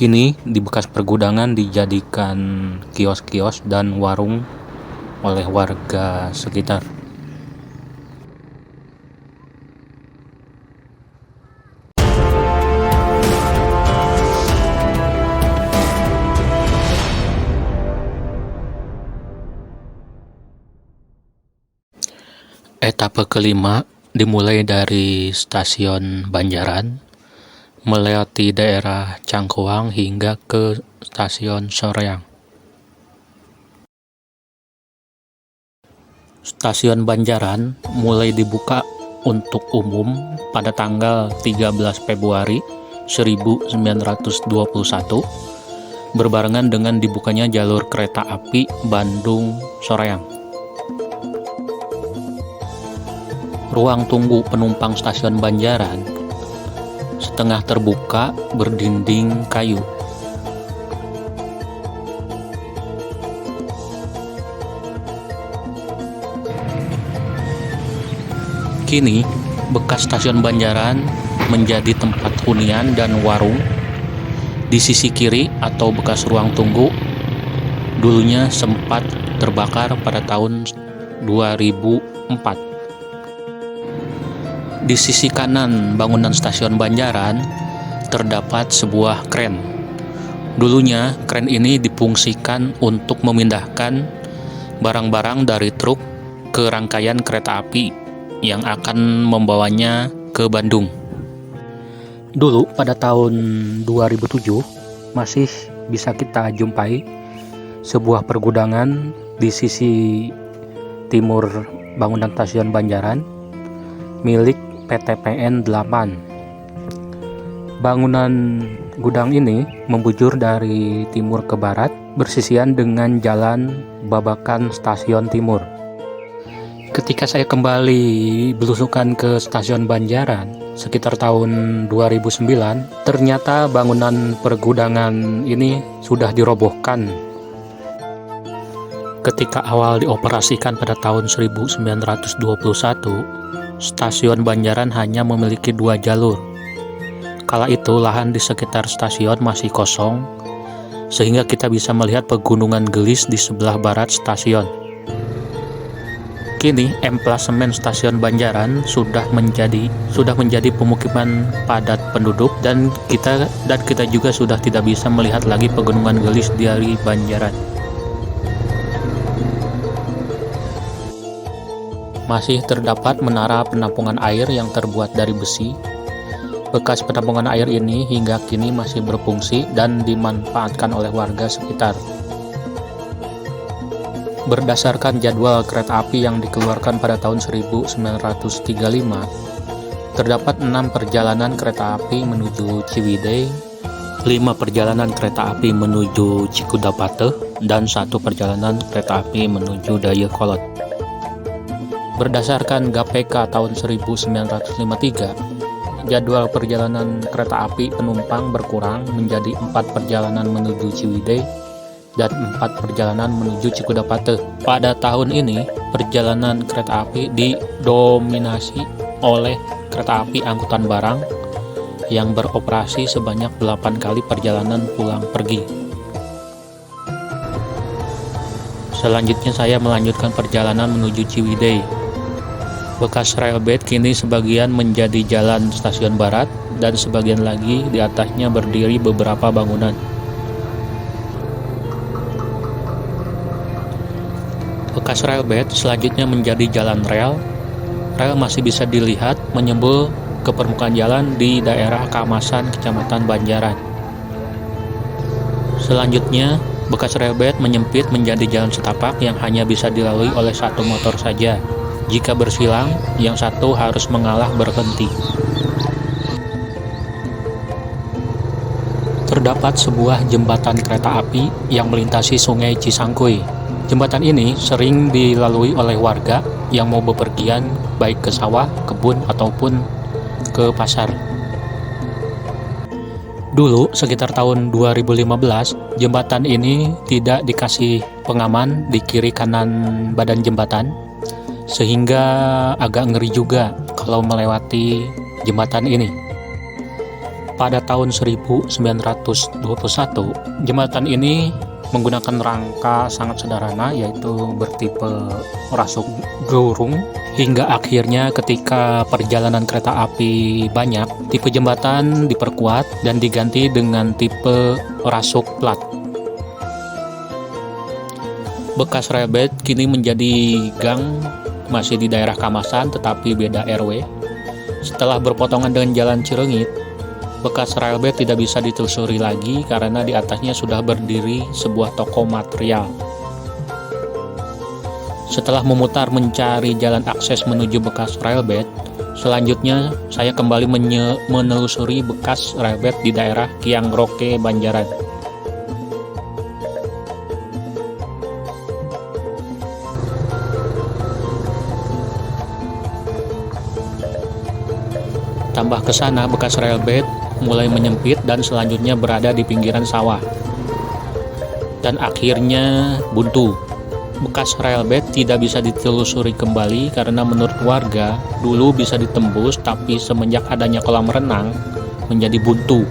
Kini di bekas pergudangan dijadikan kios-kios dan warung oleh warga sekitar. Etape kelima dimulai dari stasiun Banjaran, melewati daerah Cangkuang hingga ke stasiun Soreang. Stasiun Banjaran mulai dibuka untuk umum pada tanggal 13 Februari 1921 berbarengan dengan dibukanya jalur kereta api Bandung-Soreang. Ruang tunggu penumpang stasiun Banjaran setengah terbuka berdinding kayu. Kini, bekas stasiun Banjaran menjadi tempat hunian dan warung. Di sisi kiri atau bekas ruang tunggu, dulunya sempat terbakar pada tahun 2004. Di sisi kanan bangunan stasiun Banjaran terdapat sebuah kren. Dulunya kren ini difungsikan untuk memindahkan barang-barang dari truk ke rangkaian kereta api yang akan membawanya ke Bandung. Dulu pada tahun 2007 masih bisa kita jumpai sebuah pergudangan di sisi timur bangunan stasiun Banjaran milik PTPN 8. Bangunan gudang ini membujur dari timur ke barat bersisian dengan jalan Babakan Stasiun Timur. Ketika saya kembali belusukan ke stasiun Banjaran sekitar tahun 2009, ternyata bangunan pergudangan ini sudah dirobohkan. Ketika awal dioperasikan pada tahun 1921, stasiun Banjaran hanya memiliki 2 jalur. Kala itu lahan di sekitar stasiun masih kosong, sehingga kita bisa melihat pegunungan gelis di sebelah barat stasiun. Kini emplasemen stasiun Banjaran sudah menjadi pemukiman padat penduduk dan kita juga sudah tidak bisa melihat lagi pegunungan gelis dari Banjaran. Masih terdapat menara penampungan air yang terbuat dari besi. Bekas penampungan air ini hingga kini masih berfungsi dan dimanfaatkan oleh warga sekitar. Berdasarkan jadwal kereta api yang dikeluarkan pada tahun 1935, terdapat 6 perjalanan kereta api menuju Ciwidey, 5 perjalanan kereta api menuju Cikudapate, dan 1 perjalanan kereta api menuju Dayakolot. Berdasarkan GAPK tahun 1953, jadwal perjalanan kereta api penumpang berkurang menjadi 4 perjalanan menuju Ciwidey dan 4 perjalanan menuju Cikudapate. Pada tahun ini, perjalanan kereta api didominasi oleh kereta api angkutan barang yang beroperasi sebanyak 8 kali perjalanan pulang pergi. Selanjutnya saya melanjutkan perjalanan menuju Ciwidey. Bekas railbed kini sebagian menjadi jalan stasiun barat dan sebagian lagi di atasnya berdiri beberapa bangunan. Bekas railbed selanjutnya menjadi jalan rel. Rel masih bisa dilihat menyembul ke permukaan jalan di daerah Kamasan, Kecamatan Banjaran. Selanjutnya, bekas railbed menyempit menjadi jalan setapak yang hanya bisa dilalui oleh 1 motor saja. Jika bersilang, yang satu harus mengalah berhenti. Terdapat sebuah jembatan kereta api yang melintasi Sungai Cisangkuy. Jembatan ini sering dilalui oleh warga yang mau bepergian baik ke sawah, kebun, ataupun ke pasar. Dulu, sekitar tahun 2015, jembatan ini tidak dikasih pengaman di kiri kanan badan jembatan, sehingga agak ngeri juga kalau melewati jembatan ini. Pada tahun 1921, jembatan ini menggunakan rangka sangat sederhana, yaitu bertipe rasuk gurung. Hingga akhirnya ketika perjalanan kereta api banyak, tipe jembatan diperkuat dan diganti dengan tipe rasuk plat. Bekas relbed kini menjadi gang, masih di daerah Kamasan tetapi beda RW. Setelah berpotongan dengan jalan Cireungit, bekas relbed tidak bisa ditelusuri lagi karena di atasnya sudah berdiri sebuah toko material. Setelah memutar mencari jalan akses menuju bekas relbed, selanjutnya saya kembali menelusuri bekas relbed di daerah Kiangroke, Banjaran. Tambah ke sana, bekas relbed mulai menyempit dan selanjutnya berada di pinggiran sawah. Dan akhirnya buntu. Bekas relbed tidak bisa ditelusuri kembali karena menurut warga dulu bisa ditembus, tapi semenjak adanya kolam renang menjadi buntu.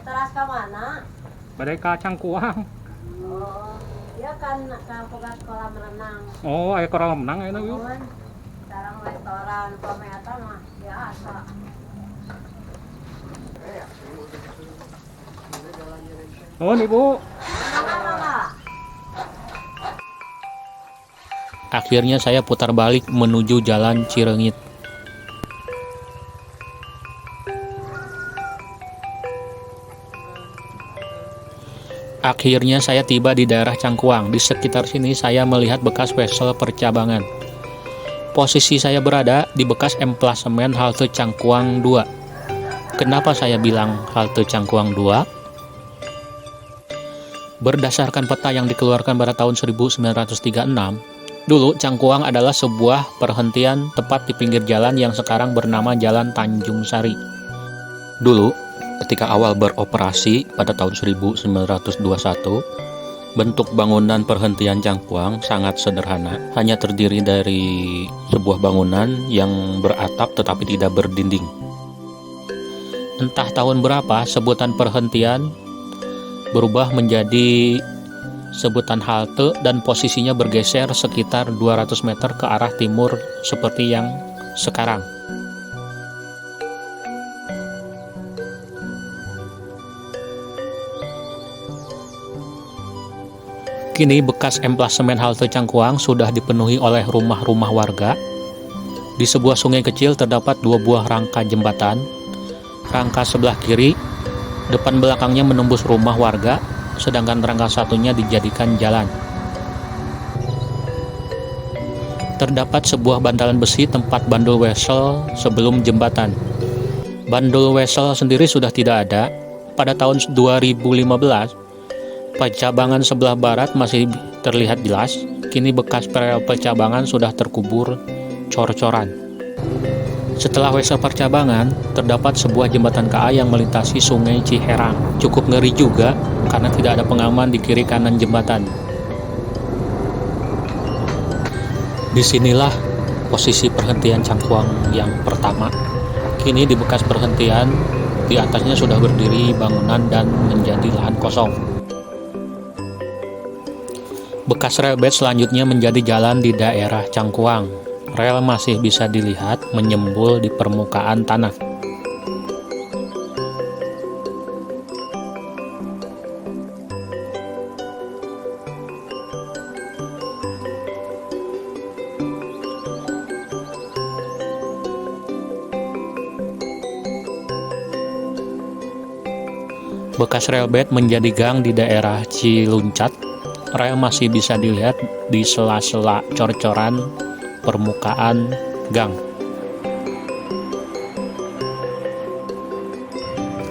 Teras ke mana? Badai ka Cangkuang. Oh, dia kan ke kolam renang. Oh, aya kolam renang aya yuk. Sekarang restoran Komeatan mah biasa. Oh, Ibu. Mana? Akhirnya saya putar balik menuju jalan Cireungit. Akhirnya saya tiba di daerah Cangkuang. Di sekitar sini saya melihat bekas wesel percabangan. Posisi saya berada di bekas emplasemen halte Cangkuang 2. Kenapa saya bilang halte Cangkuang 2? Berdasarkan peta yang dikeluarkan pada tahun 1936, dulu Cangkuang adalah sebuah perhentian tepat di pinggir jalan yang sekarang bernama Jalan Tanjung Sari. Dulu, ketika awal beroperasi pada tahun 1921, bentuk bangunan perhentian Cangkuang sangat sederhana, hanya terdiri dari sebuah bangunan yang beratap tetapi tidak berdinding. Entah tahun berapa sebutan perhentian berubah menjadi sebutan halte dan posisinya bergeser sekitar 200 meter ke arah timur seperti yang sekarang. Kini bekas emplasemen halte Cangkuang sudah dipenuhi oleh rumah-rumah warga. Di sebuah sungai kecil terdapat dua buah rangka jembatan. Rangka sebelah kiri, depan belakangnya menembus rumah warga, sedangkan rangka satunya dijadikan jalan. Terdapat sebuah bantalan besi tempat bandul wesel sebelum jembatan. Bandul wesel sendiri sudah tidak ada. Pada tahun 2015, percabangan sebelah barat masih terlihat jelas. Kini bekas percabangan sudah terkubur cor-coran. Setelah wesel percabangan, terdapat sebuah jembatan KA yang melintasi sungai Ciherang. Cukup ngeri juga karena tidak ada pengaman di kiri kanan jembatan. Disinilah posisi perhentian Cangkuang yang pertama. Kini di bekas perhentian, di atasnya sudah berdiri bangunan dan menjadi lahan kosong. Bekas relbed selanjutnya menjadi jalan di daerah Cangkuang. Rel masih bisa dilihat menyembul di permukaan tanah. Bekas relbed menjadi gang di daerah Ciluncat. rel masih bisa dilihat di sela-sela cor-coran permukaan gang.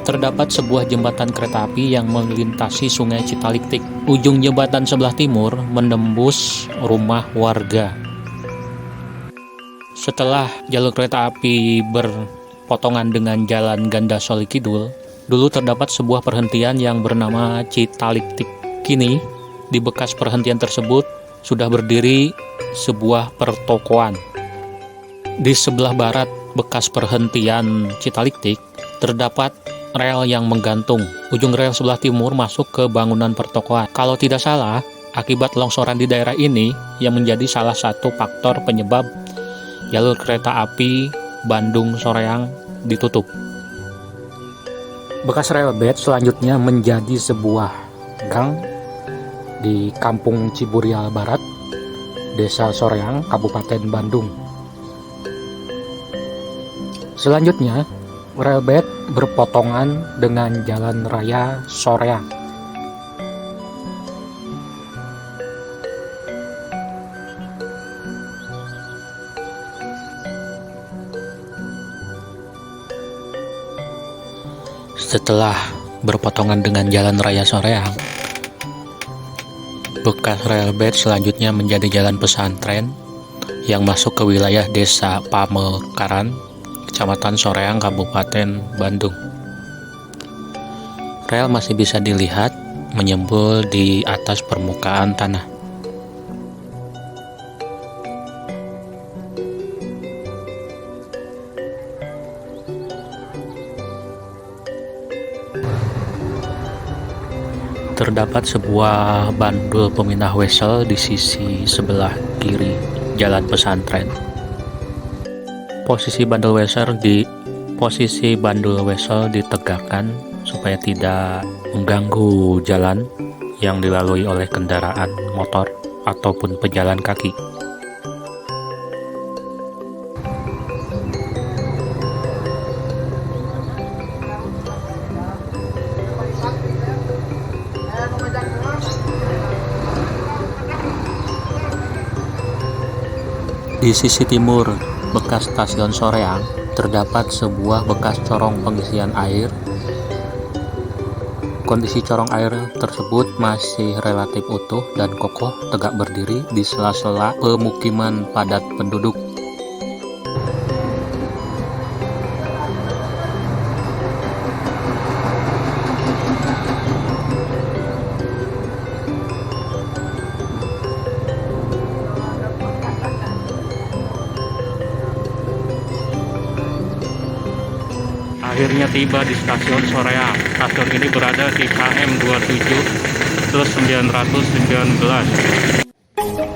Terdapat sebuah jembatan kereta api yang melintasi Sungai Citaliktik. Ujung jembatan sebelah timur menembus rumah warga. Setelah jalur kereta api berpotongan dengan jalan Ganda Soli Kidul, dulu terdapat sebuah perhentian yang bernama Citaliktik. Kini, di bekas perhentian tersebut sudah berdiri sebuah pertokoan. Di sebelah barat bekas perhentian Citaliktik terdapat rel yang menggantung. Ujung rel sebelah timur masuk ke bangunan pertokoan. Kalau tidak salah, akibat longsoran di daerah ini yang menjadi salah satu faktor penyebab jalur kereta api Bandung-Soreang ditutup. Bekas rel bed selanjutnya menjadi sebuah gang di Kampung Ciburial Barat, Desa Soreang, Kabupaten Bandung. Selanjutnya, rel bed berpotongan dengan Jalan Raya Soreang. Setelah berpotongan dengan Jalan Raya Soreang, bekas rel bed selanjutnya menjadi jalan pesantren yang masuk ke wilayah Desa Pamekaran, Kecamatan Soreang, Kabupaten Bandung. Rel masih bisa dilihat menyembul di atas permukaan tanah. Terdapat sebuah bandul pemindah wesel di sisi sebelah kiri jalan pesantren. Posisi bandul wesel ditegakkan supaya tidak mengganggu jalan yang dilalui oleh kendaraan motor ataupun pejalan kaki. Di sisi timur bekas stasiun Soreang terdapat sebuah bekas corong pengisian air. Kondisi corong air tersebut masih relatif utuh dan kokoh tegak berdiri di sela-sela pemukiman padat penduduk. Akhirnya tiba di stasiun Soreang. Stasiun ini berada di KM 27 terus 919.